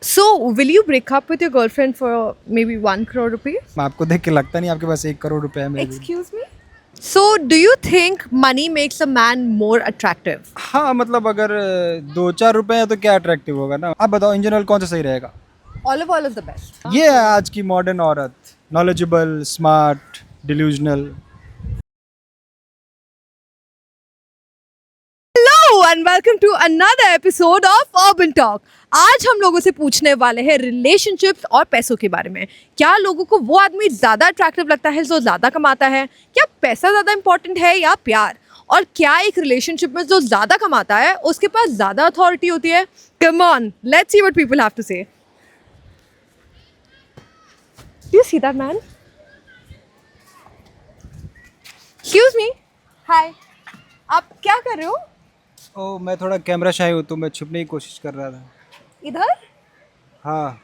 So, will you break up with your girlfriend for maybe 1 crore rupees? आपको देख के लगता नहीं आपके पास 1 करोड़ रुपए है मेरे। Excuse me? So, do you think money makes a man more attractive? हाँ मतलब अगर 2-4 रुपए है तो क्या अट्रैक्टिव होगा ना। आप बताओ इन जनरल कौन सा सही रहेगा? Olive oil is the best. ये है आज की मॉडर्न औरत, knowledgeable, smart, delusional. Hello and welcome to another episode of Urban Talk. आज हम लोगों से पूछने वाले हैं रिलेशनशिप्स और पैसों के बारे में। क्या लोगों को वो आदमी ज़्यादा अट्रैक्टिव लगता है जो ज़्यादा कमाता है? क्या पैसा ज़्यादा इंपॉर्टेंट है या प्यार? और क्या एक रिलेशनशिप में जो ज़्यादा कमाता है उसके पास ज़्यादा अथॉरिटी होती है? Come on, let's see what people have to say. Do you see that man? Excuse me, hi, आप क्या कर रहे हो ओ मैं थोड़ा कैमरा शाई हूँ तो मैं छुपने की कोशिश कर रहा था। इधर? हाँ।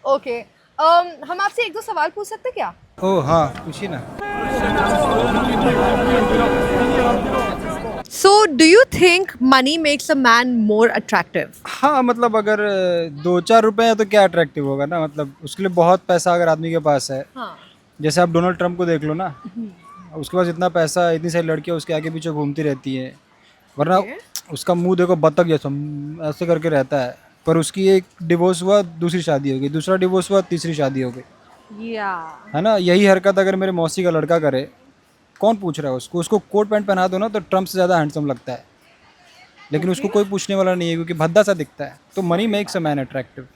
ओके, हम आपसे एक दो सवाल पूछ सकते हैं क्या? ओ हाँ पूछिए ना। So, do you think money makes a man more attractive? हाँ मतलब अगर 2-4 रुपए है तो क्या अट्रैक्टिव होगा ना। मतलब उसके लिए बहुत पैसा अगर आदमी के पास है, हाँ। जैसे आप डोनाल्ड ट्रंप को देख लो ना, उसके पास इतना पैसा, इतनी सारी लड़कियां उसके आगे पीछे घूमती रहती हैं, वरना उसका मुंह देखो बतख जैसा ऐसे करके रहता है। पर उसकी एक डिवोर्स हुआ, दूसरी शादी हो गई, दूसरा डिवोर्स हुआ, तीसरी शादी हो गई, है ना। यही हरकत अगर मेरे मौसी का लड़का करे, कौन पूछ रहा है उसको? उसको कोट पैंट पहना दो ना तो ट्रम्प से ज़्यादा हैंडसम लगता है, लेकिन उसको कोई पूछने वाला नहीं है क्योंकि भद्दा सा दिखता है। तो money makes a man attractive.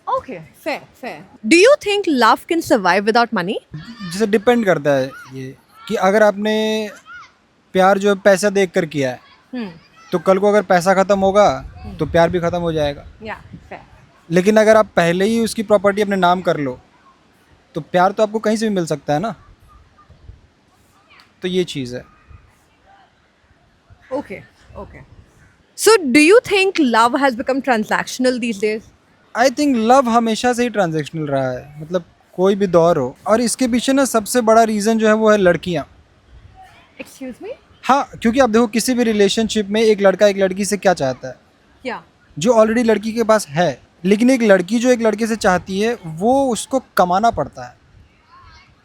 Okay, fair, fair. Do you think love can survive without money? जैसे डिपेंड करता है ये कि अगर आपने प्यार जो है पैसा देख कर किया है, Hmm. तो कल को अगर पैसा ख़त्म होगा तो प्यार भी ख़त्म हो जाएगा। Yeah, fair. लेकिन अगर आप पहले ही उसकी प्रॉपर्टी अपने नाम कर लो तो प्यार तो आपको कहीं से भी मिल सकता है ना। तो ये चीज़ है। Okay, okay. So, do you think love has become transactional these days? I think love हमेशा से ही ट्रांजेक्शनल रहा है, मतलब कोई भी दौर हो। और इसके पीछे ना सबसे बड़ा रीज़न जो है वो है लड़कियाँ। Excuse me? हाँ, क्योंकि आप देखो किसी भी रिलेशनशिप में एक लड़का एक लड़की से क्या चाहता है, Yeah. जो ऑलरेडी लड़की के पास है। लेकिन एक लड़की जो एक लड़के से चाहती है वो उसको कमाना पड़ता है।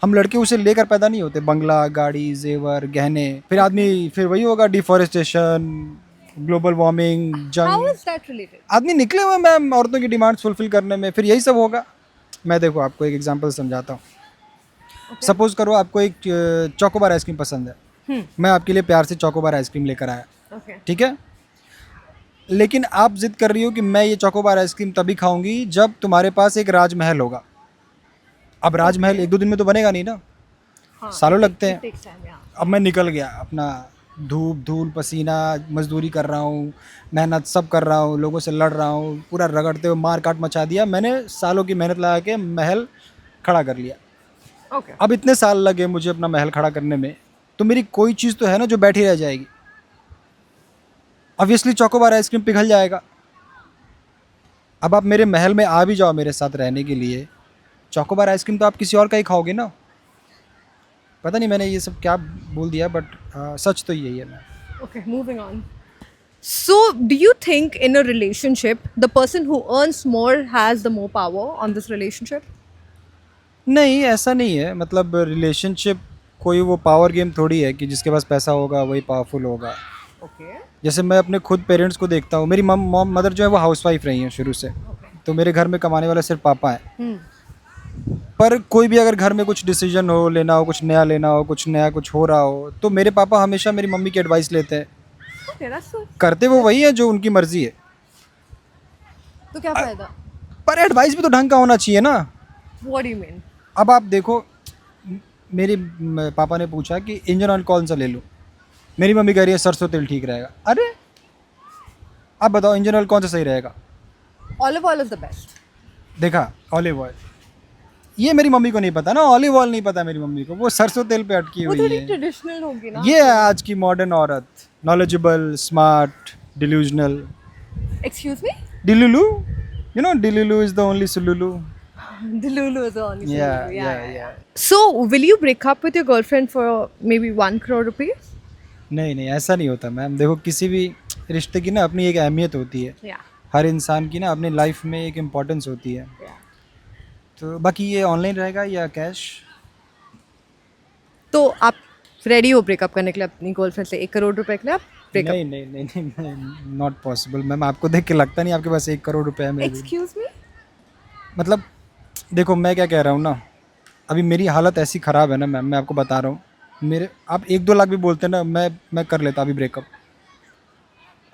हम लड़के उसे लेकर पैदा नहीं होते, बंगला, गाड़ी, जेवर, गहने। फिर आदमी फिर वही होगा, डिफॉरेस्टेशन, ग्लोबल वार्मिंग, How जंग। is that related? आदमी निकले हुए मैम औरतों की डिमांड्स फुलफिल करने में, फिर यही सब होगा। मैं देखो आपको एक एग्जांपल समझाता हूँ। सपोज करो आपको एक चोकोबार आइसक्रीम पसंद है, मैं आपके लिए प्यार से चोकोबार आइसक्रीम लेकर आया, Okay. ठीक है। लेकिन आप जिद कर रही हो कि मैं ये चोकोबार आइसक्रीम तभी खाऊंगी जब तुम्हारे पास एक राजमहल होगा। अब राजमहल एक दो दिन में तो बनेगा नहीं ना, हाँ, सालों लगते it हैं। takes time, yeah. अब मैं निकल गया, अपना धूप धूल पसीना, मजदूरी कर रहा हूँ, मेहनत सब कर रहा हूँ, लोगों से लड़ रहा हूँ, पूरा रगड़ते हुए मार काट मचा दिया। मैंने सालों की मेहनत लगा के महल खड़ा कर लिया। Okay. अब इतने साल लगे मुझे अपना महल खड़ा करने में, तो मेरी कोई चीज़ तो है ना जो बैठी रह जाएगी। ऑब्वियसली चोकोबार आइसक्रीम पिघल जाएगा। अब आप मेरे महल में आ भी जाओ मेरे साथ रहने के लिए, चोकोबार आइसक्रीम तो आप किसी और का ही खाओगे ना। पता नहीं मैंने ये सब क्या बोल दिया, बट सच तो यही है ना। Okay, moving on. So, do you think in a relationship, the person who earns more has the more power on this relationship? नहीं, ऐसा नहीं है। मतलब रिलेशनशिप कोई वो पावर गेम थोड़ी है कि जिसके पास पैसा होगा वही पावरफुल होगा। Okay. जैसे मैं अपने खुद पेरेंट्स को देखता हूँ, मेरी मदर जो है वो हाउसवाइफ रही हैं शुरू से, तो मेरे घर में कमाने वाला सिर्फ पापा हैं। Hmm. पर कोई भी अगर घर में कुछ डिसीजन हो, लेना हो, कुछ नया लेना हो, कुछ नया कुछ हो रहा हो, तो मेरे पापा हमेशा मेरी मम्मी की एडवाइस लेते हैं। Okay, that's good. करते वो वही है जो उनकी मर्जी है, तो क्या फायदा? पर एडवाइस भी तो ढंग का होना चाहिए ना। What do you mean? अब आप देखो, मेरे पापा ने पूछा कि इंजन ऑयल कौन सा ले लूँ, मेरी मम्मी कह रही है सरसों तेल ठीक रहेगा। अरे आप बताओ इंजन ऑयल कौन सा सही रहेगा? Olive oil is the best. देखा, ऑलिव ऑयल। ये मेरी मम्मी को नहीं पता ना, ऑलिव ऑयल नहीं पता मेरी मम्मी को, वो सरसों तेल पे अटकी वो हुई थोड़ी है। ट्रेडिशनल होगी ना। ये है आज की मॉडर्न औरत, knowledgeable, smart, delusional. Excuse me? Delulu, you know delulu is the only solulu. Delulu is the only Yeah, Delulu. yeah. So, will you break up with your girlfriend for maybe 1 crore rupees? नहीं नहीं, ऐसा नहीं होता ma'am. देखो किसी भी रिश्ते की ना अपनी एक अहमियत होती है। Yeah. हर इंसान की ना अपनी लाइफ में एक इम्पोर्टेंस होती है। तो बाकी ये ऑनलाइन रहेगा या कैश? तो आप रेडी हो ब्रेकअप करने के लिए अपनी गर्लफ्रेंड से 1 करोड़ रुपए के लिए? आप ब्रेकअप? नहीं नहीं नहीं नहीं, नॉट पॉसिबल मैम। आपको देख के लगता नहीं आपके पास 1 करोड़ रुपए है मेरे भी। Excuse me? मतलब देखो मैं क्या कह रहा हूँ ना, अभी मेरी हालत ऐसी ख़राब है ना मैम, मैं आपको बता रहा हूँ। मेरे आप 1-2 लाख भी बोलते ना, मैं कर लेता अभी ब्रेकअप।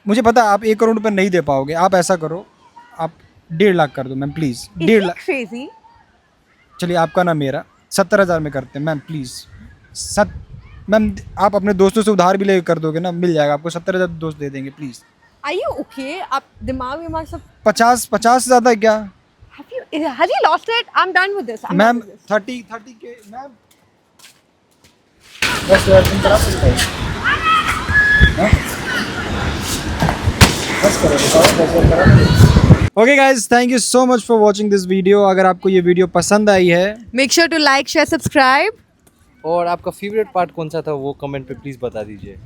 मुझे पता है आप 1 करोड़ रुपए नहीं दे पाओगे। आप ऐसा करो, आप 1.5 लाख कर दो मैम प्लीज़। 1.5 लाख क्रेजी? चलिए आपका ना मेरा 70,000 में करते हैं मैम प्लीज़। मैम आप अपने दोस्तों से उधार भी ले कर दोगे ना, मिल जाएगा आपको। 70,000 दोस्त दे देंगे प्लीज़। Are you okay? आप दिमाग सब 50 से ज़्यादा है क्या have you lost it? I'm done with this. I'm ma'am? done with this. 30 के मैम, बस यार तुम करा सकते हो। बस करो, बताओ बस करा। Okay guys, thank you so much for watching this video. अगर आपको ये वीडियो पसंद आई है, Make sure to like, share, subscribe. और आपका फेवरेट पार्ट कौन सा था वो कमेंट पे प्लीज़ बता दीजिए।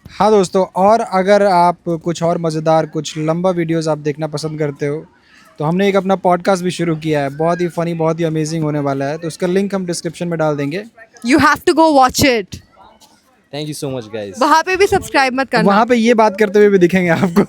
हाँ दोस्तों, और अगर आप कुछ और मज़ेदार, कुछ लंबा वीडियोस आप देखना पसंद करते हो, तो हमने एक अपना पॉडकास्ट भी शुरू किया है। बहुत ही फ़नी, बहुत ही अमेजिंग होने वाला है। तो उसका लिंक हम डिस्क्रिप्शन में डाल देंगे। You have to go watch it. Thank you so much guys. वहाँ पे भी सब्सक्राइब मत करना। वहाँ पे ये बात करते हुए भी दिखेंगे आपको।